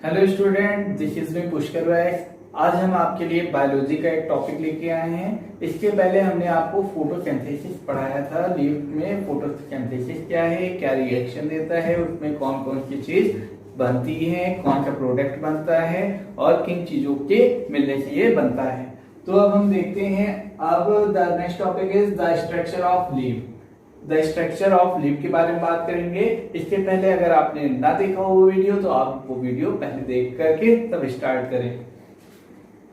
Hello student, this is me Pushkar वैस। आज हम आपके लिए बायोलॉजी का एक टॉपिक लेके आए हैं। इसके पहले हमने आपको फोटोसिंथेसिस पढ़ाया था। लीफ में फोटोसिंथेसिस क्या है, क्या रिएक्शन देता है, उसमें कौन कौन सी चीज बनती है, कौन सा प्रोडक्ट बनता है और किन चीजों के मिलने से ये बनता है। तो अब हम देखते हैं। अब the next topic is the structure of leaf. The structure of leaf के बारे में बात करेंगे। इसके पहले अगर आपने ना देखा हो वो वीडियो तो आप वो वीडियो पहले देख करके तब स्टार्ट करें।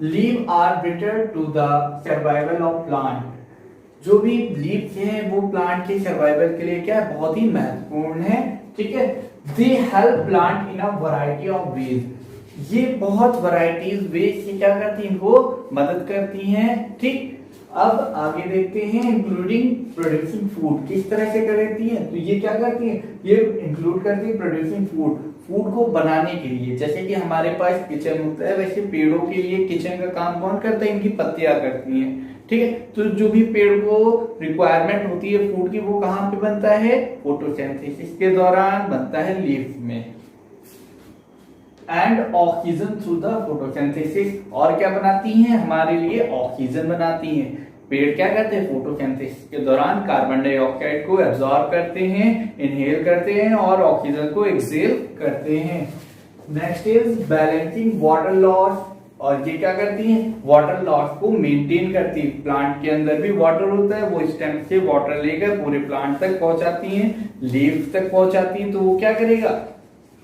Leave are vital to the survival of plant. जो भी लीव्स हैं वो प्लांट के सर्वाइवल के लिए क्या है, बहुत ही महत्वपूर्ण है। ठीक है, they help plant in a variety of ways. ये बहुत वैरायटीज वेज से क्या करती हैं, इनको मदद करती हैं। ठीक, अब आगे देखते हैं। इंक्लूडिंग प्रोड्यूसिंग फूड, किस तरह से करती है, तो ये क्या करती है, ये इंक्लूड करती है प्रोड्यूसिंग फूड, फूड को बनाने के लिए। जैसे कि हमारे पास किचन होता है, वैसे पेड़ों के लिए किचन का काम कौन करता है, इनकी पत्तियां करती हैं। ठीक है, तो जो भी पेड़ को रिक्वायरमेंट होती है फूड की, वो कहाँ पे बनता है, फोटोसिंथेसिस के दौरान बनता है, लीफ में। And oxygen through the photosynthesis, और क्या बनाती हैं, हमारे लिए ऑक्सीजन बनाती हैं। पेड़ क्या करते हैं, फोटोसिंथेसिस के दौरान कार्बन डाइऑक्साइड को एब्जॉर्ब करते हैं, इनहेल करते हैं और ऑक्सीजन को एक्सहेल करते हैं। Next is balancing water loss, और ये क्या करती हैं, वाटर लॉस को मेंटेन करती है। प्लांट के अंदर भी वाटर होता है, वो स्टेम से वाटर लेकर पूरे प्लांट तक पहुंचाती हैं, लीफ तक पहुंचाती हैं। तो वो क्या करेगा,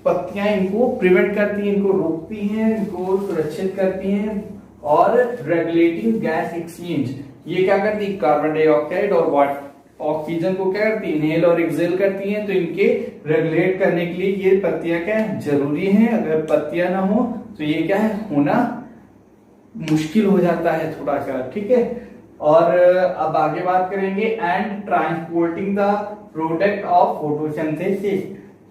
पत्तियां इनको प्रिवेंट करती हैं, इनको रोकती हैं, इनको सुरक्षित करती हैं। और रेगुलेटिंग गैस एक्सचेंज, ये क्या करती है, कार्बन डाइऑक्साइड और ऑक्सीजन को क्या करती है, इनहेल और एक्सहेल करती हैं। तो इनके रेगुलेट करने के लिए ये पत्तियां क्या है, जरूरी हैं। अगर पत्तियां ना हो तो ये क्या है, होना मुश्किल हो जाता है थोड़ा सा। ठीक है, और अब आगे बात करेंगे। And transporting the product of photosynthesis,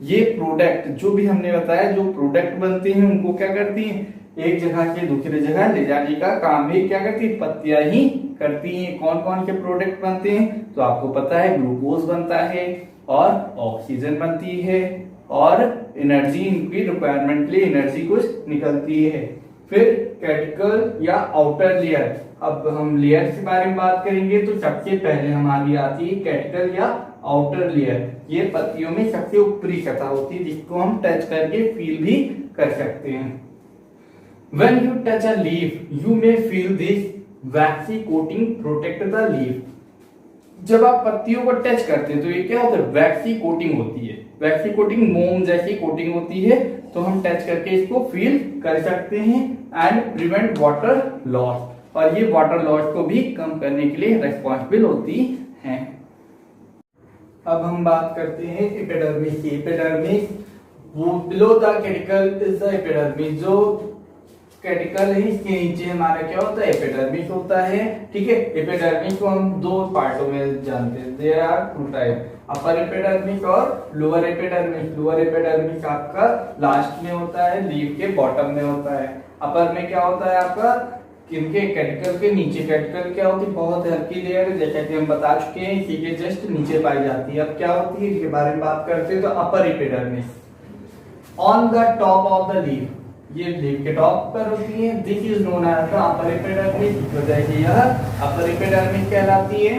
ये प्रोडक्ट जो भी हमने बताया, जो प्रोडक्ट बनते हैं उनको क्या करती हैं, एक जगह से दूसरी जगह ले जाने का काम भी क्या करती है, पत्तियां ही करती हैं। कौन कौन से प्रोडक्ट बनते हैं, तो आपको पता है, ग्लूकोज बनता है और ऑक्सीजन बनती है और एनर्जी, इनकी रिक्वायरमेंट के लिए एनर्जी कुछ निकलती है। फिर कैटिकल या आउटर लेयर, अब हम लेयर के बारे में बात करेंगे तो सबसे पहले हमारी आती है कैटिकल या आउटर लेयर। ये पत्तियों में सबसे ऊपरी सतह होती है, जिसको हम टच करके फील भी कर सकते हैं। When you touch a leaf, you may feel this waxy coating protect the leaf. जब आप पत्तियों को टच करते हैं तो ये क्या होता है, वैक्सी कोटिंग होती है। वैक्सी कोटिंग मोम जैसी कोटिंग होती है, तो हम टच करके इसको फील कर सकते हैं। एंड प्रिवेंट वाटर लॉस, और ये वाटर लॉस को भी कम करने के लिए रेस्पॉन्सिबल होती हैं। अब हम बात करते हैं एपिडर्मिस की। एपिडर्मिस वो below the cuticle is the epidermis, जो कैटिकल है इसके नीचे हमारा क्या होता है, एपिडर्मिस होता है। ठीक है, एपिडर्मिस को हम दो पार्टों में जानते हैं, there are two type, upper epidermis और लोअर एपिडर्मिस। लोअर एपिडर्मिस आपका लास्ट में होता है, लीफ के बॉटम में होता है। अपर में क्या होता है आपका, किनके, कैटिकल के नीचे। कैटिकल क्या होती है, बहुत हल्की लेयर है, जैसा कि हम बता चुके हैं, इसी के जस्ट नीचे पाई जाती है। अब क्या होती है, इसके बारे में बात करते हैं। तो upper epidermis on the top of the leaf, ये लीफ के टॉप पर होती है। This is known as the upper epidermis, वजह से यह अपर एपिडर्मिस कहलाती है।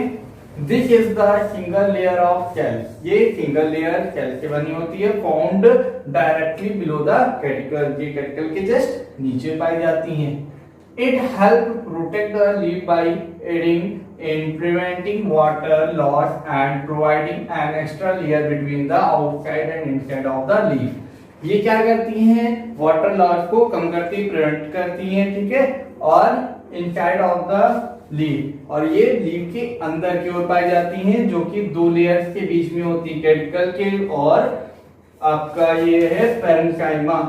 This is the single layer of cells, ये सिंगल लेयर सेल से बनी होती है, found directly below the cuticle, ये कैटिकल के जस्ट नीचे पाई जाती हैं। It help protect the leaf by aiding in preventing water loss and providing an extra layer between the outside and inside of the leaf. ये क्या करती हैं, वाटर लॉस को कम करती, प्रिवेंट करती हैं। ठीक है, और इनसाइड ऑफ द लीफ, और ये लीफ के अंदर की ओर पाई जाती हैं, जो कि दो लेयर्स के बीच में होती है, कैटिकल के और आपका ये है पैरेन्काइमा।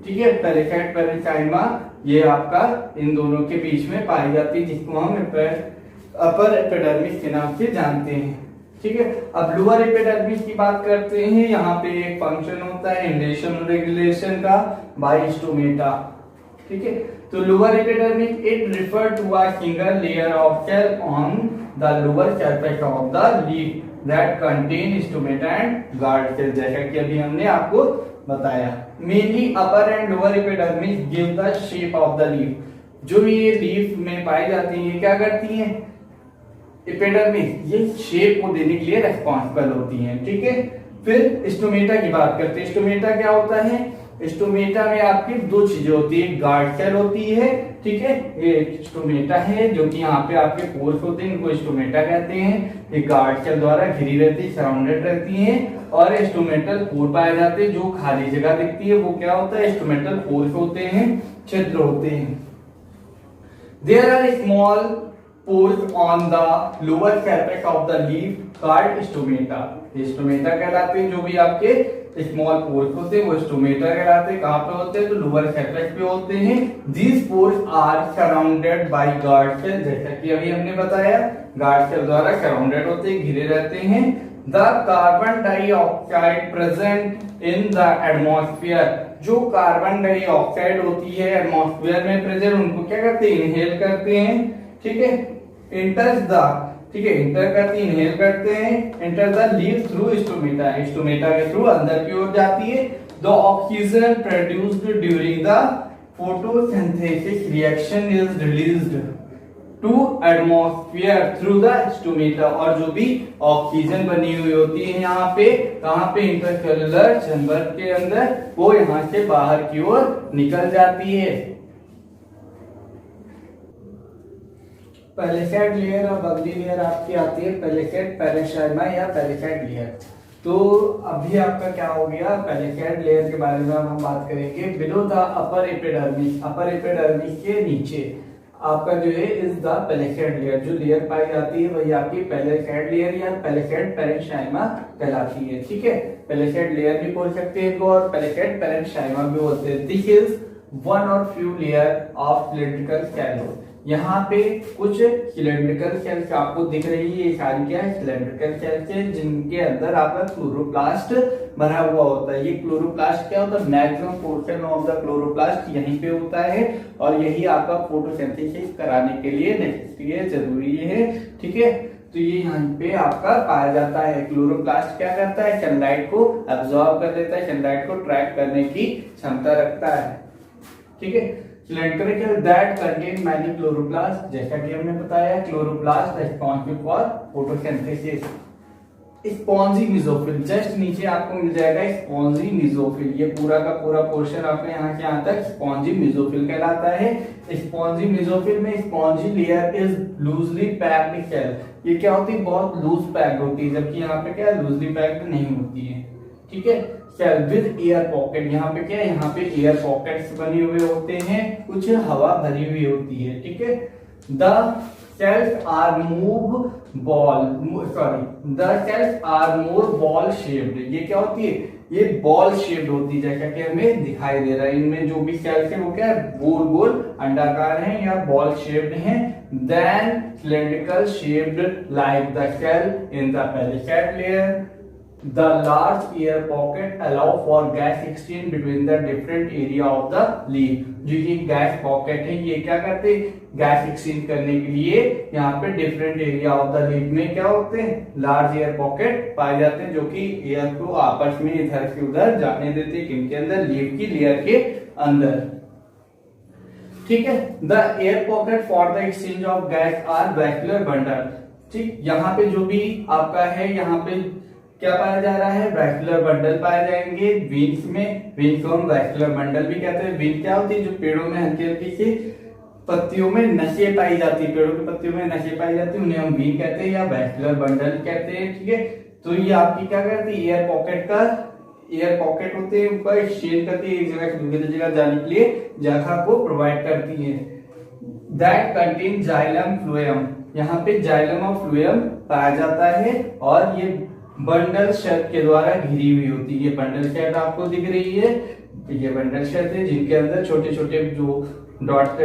ठीक है, पैरेसाइट पैरेन्काइमा, ये आपका इन दोनों के बीच में पाई जाती है, जिसको हम अपर एपिडर्मिस के नाम से जानते हैं। ठीक है, अब लोअर एपिडर्मिस की बात करते हैं। यहाँ पे एक फंक्शन होता है इनलेशन और रेगुलेशन का बाय स्टोमेटा। ठीक है, तो lower epidermis it refer to a single layer of cell on the lower surface of the leaf that contain stomata and guard cell, जैसा कि अभी हमने आपको बताया। Mainly upper and lower epidermis give the shape of the leaf. जो भी ये leaf में पाई जाती है, ये क्या करती हैं, एपिडर्मिस ये शेप को देने के लिए रेस्पॉन्सिबल होती हैं, ठीक है। फिर स्टोमेटा की बात करते हैं। स्टोमेटा क्या होता है, स्टोमेटा में आपकी दो चीजें होती है, गार्ड सेल होती है, ठीक है, ये स्टोमेटा है जो कि यहाँ पे आपके पोर्स होते हैं, इनको स्टोमेटा कहते हैं। ये गार्ड सेल द्वारा घिरी रहती है, सराउंडेड रहती हैं, और स्टोमेटल पोर पाए जाते हैं। जो खाली जगह दिखती है वो क्या होता है, स्टोमेटल पोर्स होते हैं, छिद्र होते हैं। There are small pores on the lower surface of the leaf called stomata. Stomata कहलाते हैं। जो भी आपके स्मॉल पोर्स होते हैं वो स्टोमेटा कहलाते हैं। कहाँ पे होते हैं, तो लोअर सरफेस पे होते हैं। These pores are surrounded by guard cell, जैसा कि अभी हमने बताया, गार्ड सेल द्वारा सराउंडेड होते हैं, घिरे रहते हैं। The carbon dioxide present in the atmosphere, जो कार्बन डाइऑक्साइड होती है एटमॉस्फेयर में प्रेजेंट, उनको क्या करते हैं, इनहेल करते हैं, ठीक है। इंटर्स द, ठीक है, इंटर करते हैं, इनहेल करते हैं। Enter the leaf through stomata, stomata के थ्रू अंदर की ओर जाती है। The oxygen produced during the photosynthesis reaction is released to atmosphere through the stomata. और जो भी ऑक्सीजन बनी हुई होती है यहाँ पे, कहाँ पे, इंटरसेल्युलर चैम्बर के अंदर, वो यहाँ से बाहर की ओर निकल जाती है। पेलिसेड लेयर और अगली लेयर आपकी आती है पेलिसेड पेरेंचाइमा या पेलिसेड लेयर। तो अभी आपका क्या हो गया, पेलिसेड लेयर के बारे में हम बात करेंगे। Below the upper epidermis, upper epidermis के नीचे आपका जो है इज द पेलिसेड लेयर। जो लेयर पाई जाती है वही आपकी पेलिसेड लेयर या पेलिसेड पेरेंचाइमा कहलाती है, ठीक है। पेलिसेड लेयर भी बोल सकते हैं और पेलिसेड पेरेंचाइमा भी बोलते हैं। This is one or few layer of cylindrical cell. यहाँ पे कुछ सिलेंड्रिकल सेल्स आपको दिख रही है, ये सारी क्या है, सिलेंड्रिकल सेल्स है, जिनके अंदर आपका क्लोरोप्लास्ट भरा हुआ होता है। ये क्लोरोप्लास्ट क्या होता है, maximum portion of the chloroplast यहीं पे होता है, और यही आपका फोटोसिंथेसिस कराने के लिए नेसेसरी है, जरूरी है, ठीक है। तो ये यहाँ पे आपका पाया जाता है। क्लोरोप्लास्ट क्या करता है, सनलाइट को एब्जॉर्ब कर लेता है, सनलाइट को ट्रैक करने की क्षमता रखता है, ठीक है। Cylindrical that contain many chloroplasts, जैसा कि हमने बताया, chloroplast responsible for photosynthesis। Spongy mesophyll, just नीचे आपको मिल जाएगा स्पॉन्जी मेसोफिल। ये पूरा का पूरा पोर्शन आपका यहाँ से यहाँ तक स्पॉन्जी मेसोफिल कहलाता है। स्पॉन्जी मेसोफिल में spongy layer is loosely packed cell. ये क्या होती है, बहुत लूज पैक्ड होती है, जबकि यहाँ पे क्या लूजली पैक्ड नहीं होती है, ठीक है। सेल विद एयर पॉकेट, यहाँ पे क्या है, यहाँ पे एयर पॉकेट्स बने हुए होते हैं, कुछ हवा भरी हुई होती है, ठीक है। The cells are more ball shaped. ये क्या होती है, ये बॉल शेप्ड होती है, जैसा कि हमें दिखाई दे रहा है। इनमें जो भी सेल्स है वो क्या है, गोल गोल अंडाकार हैं या बॉल शेप्ड हैं। Then cylindrical shaped like the cell in the palisade layer. The large air pocket allow for gas exchange between the different area of the leaf। जो ये गैस पॉकेट है, ये क्या करते हैं, गैस एक्सचेंज करने के लिए यहाँ पे different area of the leaf में क्या होते हैं, लार्ज एयर पॉकेट पाए जाते हैं, जो कि एयर को आपस में इधर से उधर जाने देते हैं, किनके अंदर, लीफ की लेयर के अंदर, ठीक है। The air pocket for the exchange of gas are vascular bundle. ठीक, यहाँ पे जो भी आपका है, यहाँ पे क्या पाया जा रहा है, वैक्यूलर बंडल पाए जाएंगे वीन्स में। वीन्स को हम वैक्यूलर बंडल भी कहते हैं। वीन क्या होती है, जो पेड़ों में हल्की हल्की सी पत्तियों में नसें पाई जाती है, पेड़ों की पत्तियों में नसें पाई जाती है, उन्हें हम वीन कहते हैं या वैक्यूलर बंडल कहते हैं, ठीक है। तो ये आपकी क्या करती है, एयर पॉकेट होते हैं, उनका एक्सचेंज करती है, एक जगह से दूसरी जगह जाने के लिए जगह को प्रोवाइड करती है। दैट कंटेन जाइलम फ्लोएम, यहाँ पे जाइलम और फ्लोएम पाया जाता है, और ये बंडल शर्ट के द्वारा घिरी हुई होती है। ये बंडल शर्ट आपको दिख रही है, ये बंडल शर्ट है, जिनके अंदर छोटे छोटे जो डॉट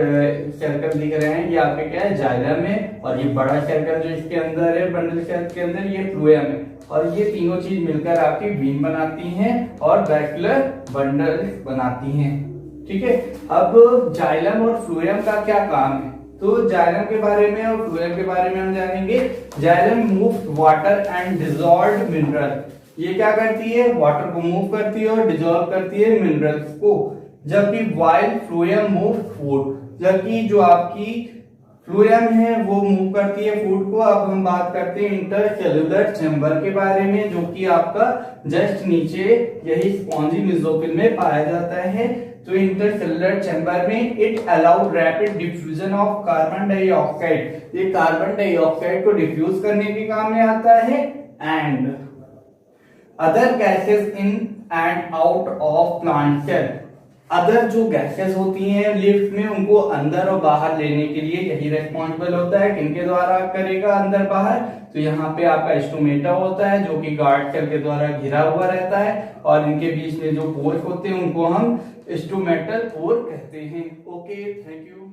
सर्कल दिख रहे हैं, ये आपके क्या है, जाइलम है, और ये बड़ा सर्कल जो इसके अंदर है बंडल शर्ट के अंदर, ये फ्लोएम है। और ये तीनों चीज मिलकर आपकी वीन बनाती हैं और वैक्यूलर बंडल बनाती हैं, ठीक है। अब जाइलम और फ्लोएम का क्या काम है, तो जाइलम के बारे में और फ्लोएम के बारे में हम जानेंगे। Xylem moves water and dissolved mineral. ये क्या करती है, वाटर को मूव करती है और डिजोल्व करती है मिनरल्स को। जबकि वाइल फ्लोएम मूव फूड, जबकि जो आपकी फ्लोएम है वो मूव करती है फूड को। अब हम बात करते हैं इंटरसेल्युलर चैम्बर के बारे में, जो कि आपका जस्ट नीचे यही स्पॉन्जी मेसोफिल में पाया जाता है। तो इंटरसेल्युलर चैम्बर में it allowed rapid diffusion of carbon dioxide, ये कार्बन डाइऑक्साइड को डिफ्यूज करने के काम में आता है, and other gases in and out of plant cell. Other जो गैसेस होती हैं लिफ्ट में, उनको अंदर और बाहर लेने के लिए यही रेस्पॉन्सिबल होता है। किनके द्वारा करेगा अंदर बाहर, तो यहाँ पे आपका स्टोमेटा होता है जो कि गार्ड सेल के द्वारा घिरा हुआ रहता है, और इनके बीच में जो पोर्स होते हैं उनको हम स्टोमेटल पोर कहते हैं। Okay, thank you.